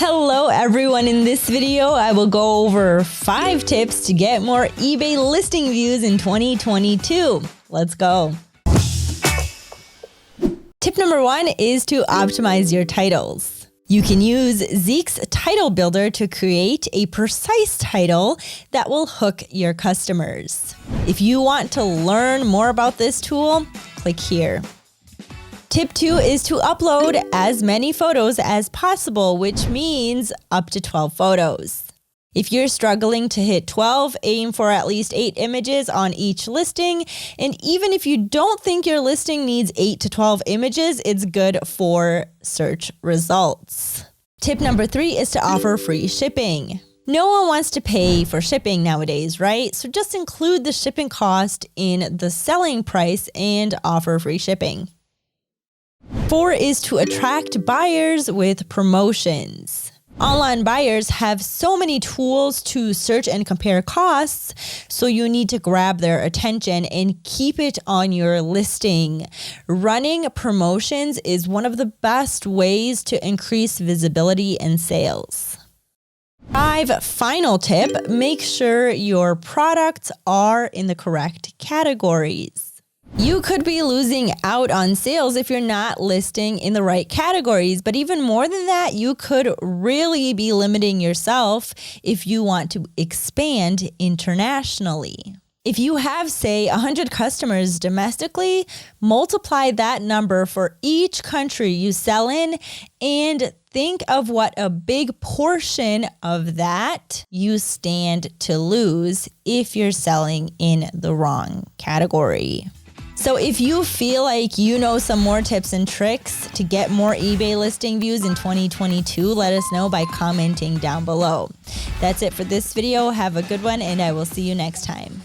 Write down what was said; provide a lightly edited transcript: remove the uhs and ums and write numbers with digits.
Hello everyone, in this video I will go over 5 tips to get more eBay listing views in 2022. Let's go. Tip number 1 is to optimize your titles. You can use Zik's Title Builder to create a precise title that will hook your customers. If you want to learn more about this tool, click here. Tip 2 is to upload as many photos as possible, which means up to 12 photos. If you're struggling to hit 12, aim for at least 8 images on each listing. And even if you don't think your listing needs 8 to 12 images, it's good for search results. Tip number 3 is to offer free shipping. No one wants to pay for shipping nowadays, right? So just include the shipping cost in the selling price and offer free shipping. 4 is to attract buyers with promotions. Online buyers have so many tools to search and compare costs, so you need to grab their attention and keep it on your listing. Running promotions is one of the best ways to increase visibility and sales. 5, final tip, make sure your products are in the correct categories. You could be losing out on sales if you're not listing in the right categories, but even more than that, you could really be limiting yourself if you want to expand internationally. If you have, say, 100 customers domestically, multiply that number for each country you sell in and think of what a big portion of that you stand to lose if you're selling in the wrong category. So if you feel like you know some more tips and tricks to get more eBay listing views in 2022, let us know by commenting down below. That's it for this video. Have a good one, and I will see you next time.